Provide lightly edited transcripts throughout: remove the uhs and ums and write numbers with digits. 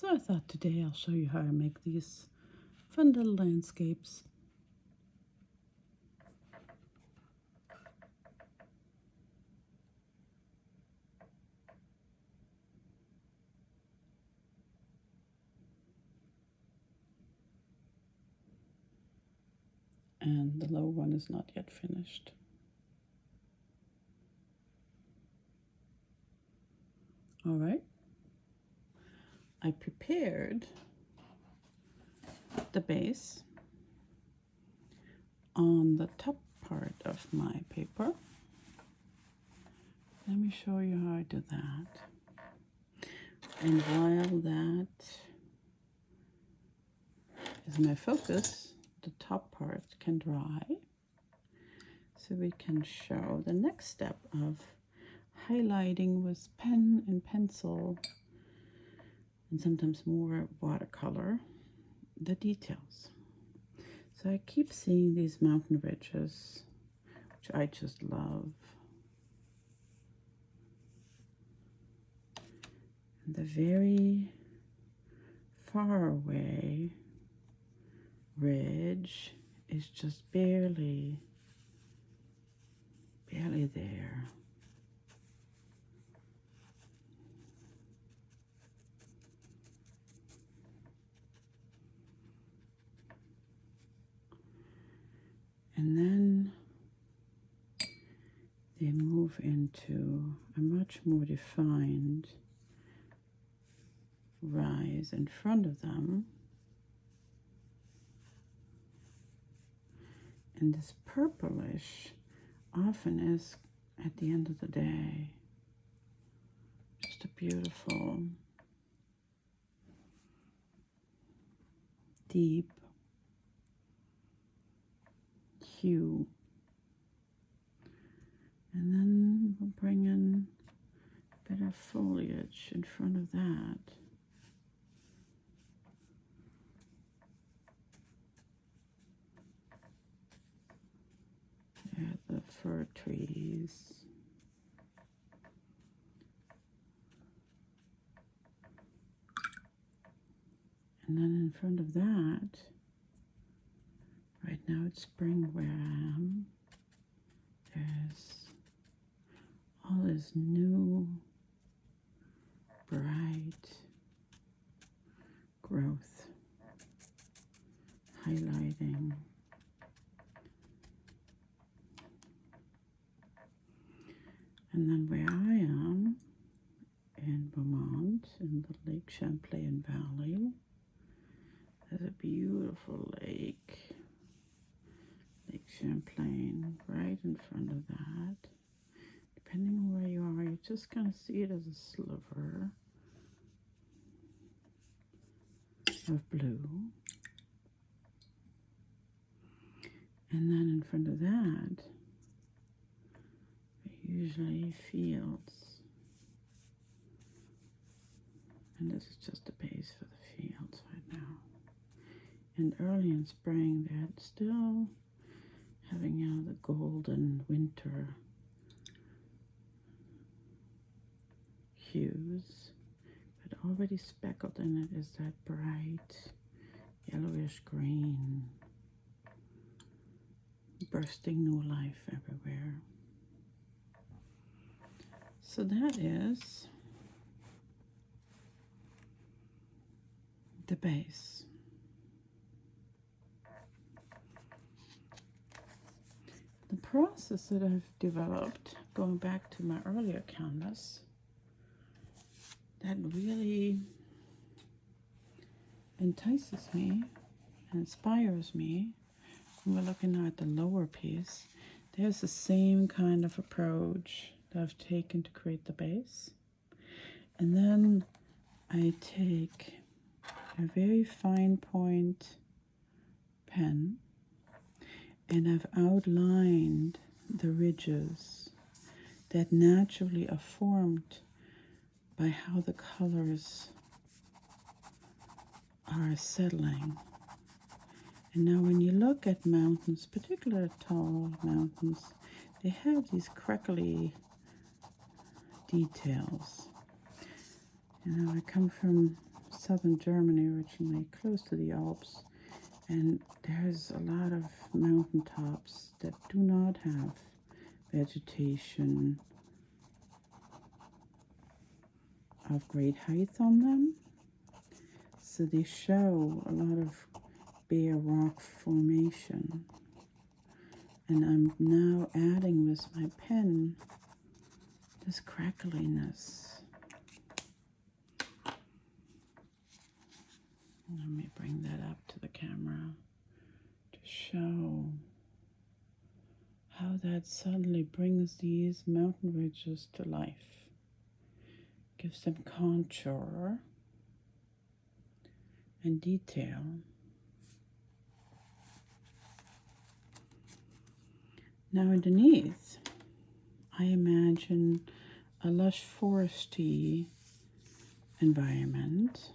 So I thought today I'll show you how to make these fun little landscapes. And the low one is not yet finished. All right. I prepared the base on the top part of my paper. Let me show you how I do that. And while that is my focus, the top part can dry. So we can show the next step of highlighting with pen and pencil, and sometimes more watercolor, the details. So I keep seeing these mountain ridges, which I just love. And the very far away ridge is just barely there. And then they move into a much more defined rise in front of them. And this purplish often is at the end of the day just a beautiful, deep hue. And then we'll bring in a bit of foliage in front of that. There are the fir trees. And then in front of that, right now it's spring where I am, there's all this new, bright growth, highlighting. And then where I am, in Vermont, in the Lake Champlain Valley, there's a beautiful lake, Lake Champlain, right in front of that. Depending on where you are, you just kind of see it as a sliver of blue. And then in front of that, usually fields. And this is just the base for the fields right now. And early in spring, they're still having, you know, the golden winter hues. But already speckled in it is that bright yellowish green, bursting new life everywhere. So that is the base. The process that I've developed, going back to my earlier canvas, that really entices me and inspires me. When we're looking now at the lower piece, there's the same kind of approach that I've taken to create the base. And then I take a very fine point pen and I've outlined the ridges that naturally are formed by how the colors are settling. And now when you look at mountains, particularly tall mountains, they have these crackly details. You know, I come from southern Germany originally, close to the Alps. And there's a lot of mountain tops that do not have vegetation of great height on them. So they show a lot of bare rock formation. And I'm now adding with my pen this crackliness. Let me bring that up to the camera to show how that suddenly brings these mountain ridges to life. Gives them contour and detail. Now underneath, I imagine a lush foresty environment,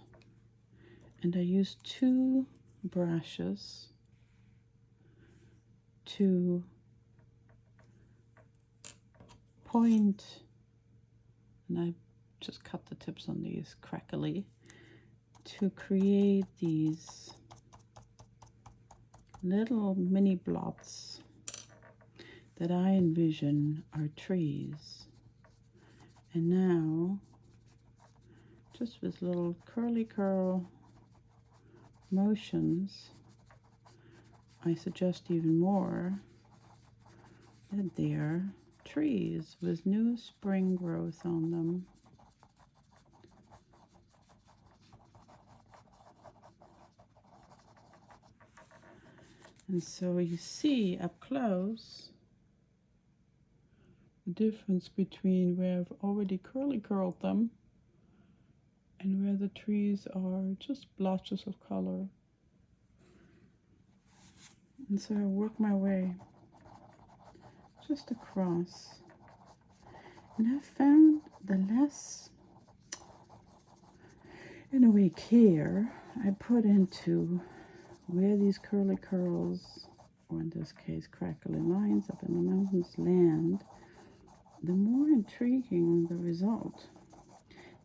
and I use 2 brushes to point, and I just cut the tips on these crackly, to create these little mini blots that I envision are trees. And now, just with little curly curl motions, I suggest even more that they're trees with new spring growth on them. And so you see up close the difference between where I've already curly curled them and where the trees are just blotches of color. And so I work my way just across. And I found the less, in a way, care I put into where these curly curls, or in this case crackly lines up in the mountains, land, the more intriguing the result.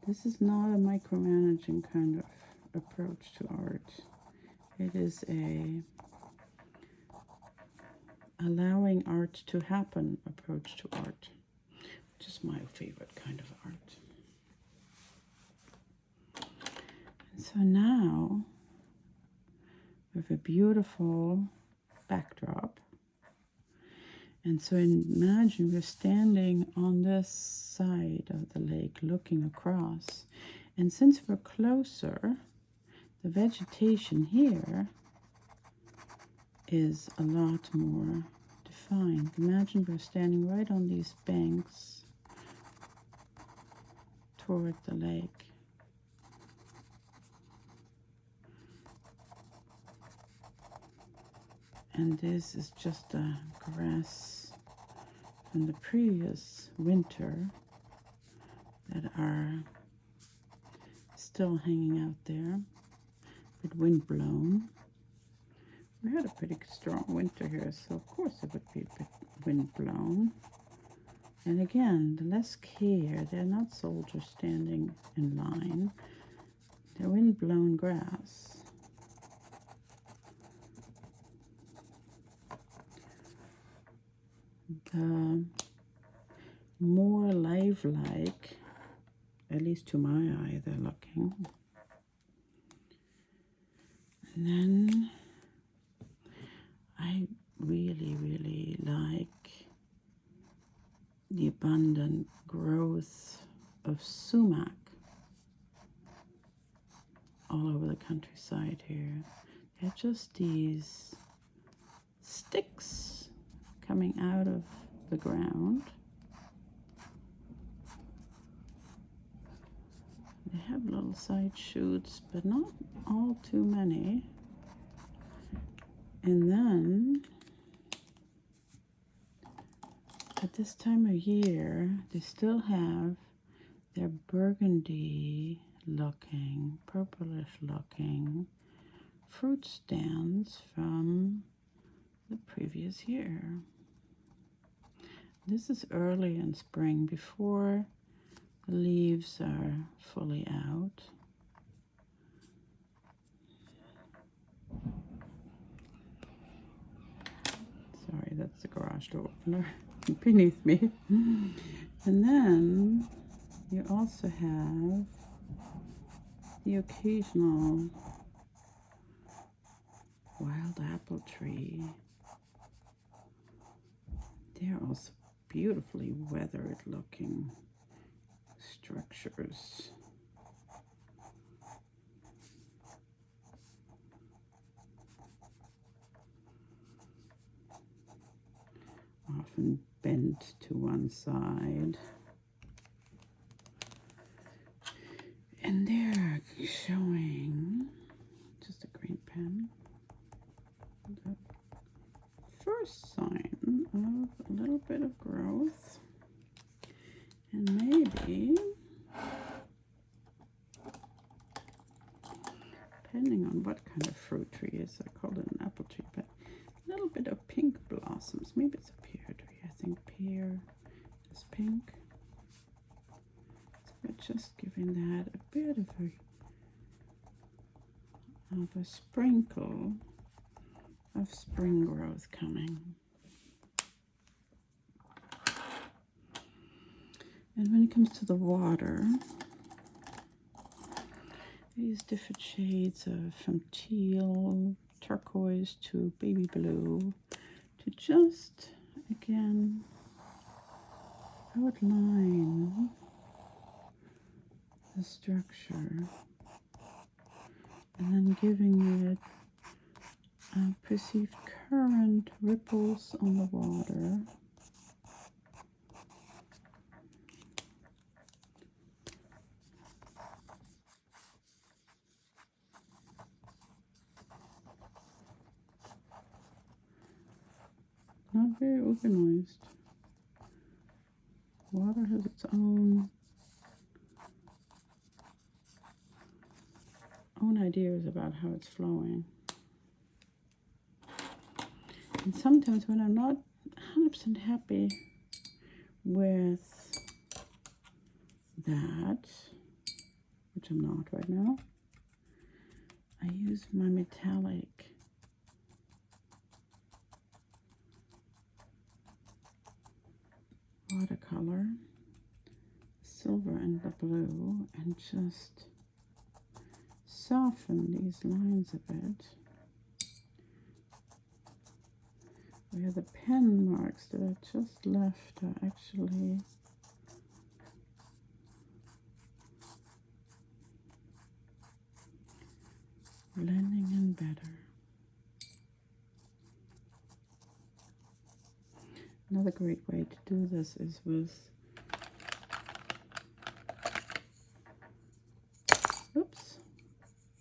This is not a micromanaging kind of approach to art. It is a allowing art to happen approach to art, which is my favorite kind of art. And so now, with a beautiful backdrop, and so imagine we're standing on this side of the lake looking across, and since we're closer, the vegetation here is a lot more defined. Imagine we're standing right on these banks toward the lake. And this is just the grass from the previous winter that are still hanging out there, but wind blown. We had a pretty strong winter here, so of course it would be a bit wind blown. And again, the less care, they're not soldiers standing in line, they're wind blown grass. The more lifelike, at least to my eye, they're looking. And then I really, really like the abundant growth of sumac all over the countryside here. They're just these sticks coming out of the ground. They have little side shoots, but not all too many. And then, at this time of year, they still have their burgundy looking, purplish looking fruit stands from the previous year. This is early in spring, before the leaves are fully out. splashed over beneath me. And then you also have the occasional wild apple tree. They're also beautifully weathered looking structures. Often bent to one side. And they're showing just a green pen. The first sign of a little bit of growth. And maybe, depending on what kind of fruit tree it is, I call it an apple tree, but a little bit of pink blossoms. Maybe it's a pear tree. I think pear is pink. So we're just giving that a bit of a sprinkle of spring growth coming. And when it comes to the water, I use different shades of from teal, turquoise to baby blue to just, again, outline the structure and then giving it perceived current ripples on the water. Not very organized. Water has its own ideas about how it's flowing. And sometimes when I'm not 100% happy with that, which I'm not right now, I use my metallic watercolor, silver and the blue, and just soften these lines a bit. Where the pen marks that I just left are actually blending in better. Another great way to do this is with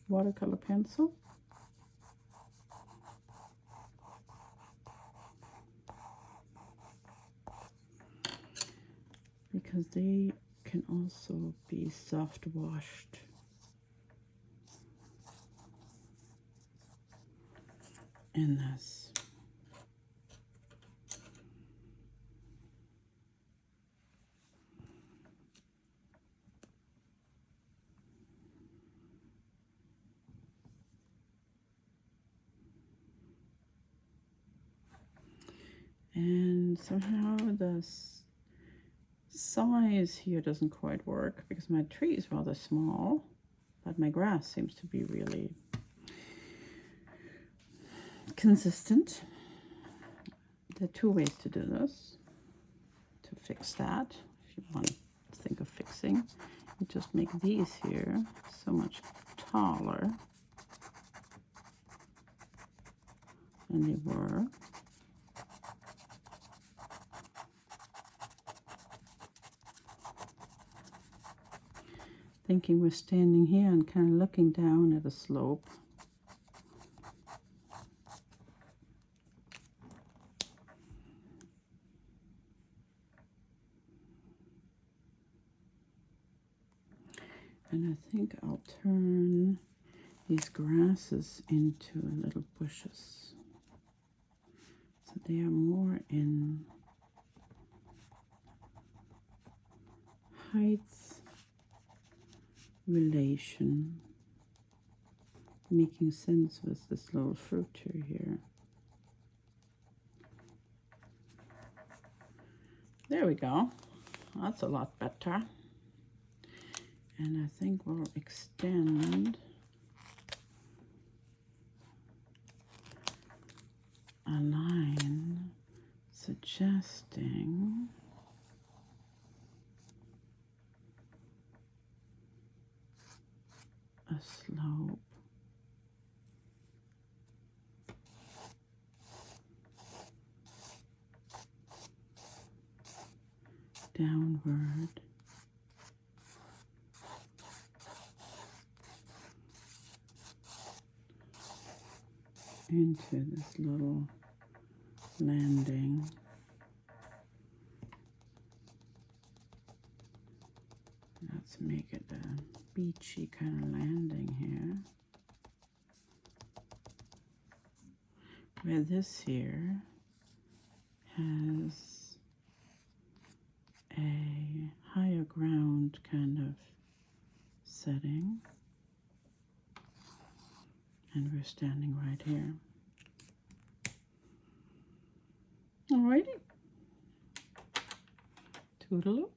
watercolor pencil. Because they can also be soft washed. In this. And somehow the size here doesn't quite work because my tree is rather small, but my grass seems to be really consistent. There are two ways to do this, to fix that. If you want to think of fixing, you just make these here so much taller than they were. Thinking we're standing here and kind of looking down at a slope. And I think I'll turn these grasses into little bushes. So they are more in height relation, making sense with this little fruit tree here. There we go. That's a lot better. And I think we'll extend a line suggesting a slope downward into this little landing. Let's make it a beachy kind of landing here. Where this here has a higher ground kind of setting. And we're standing right here. Alrighty. Toodaloo.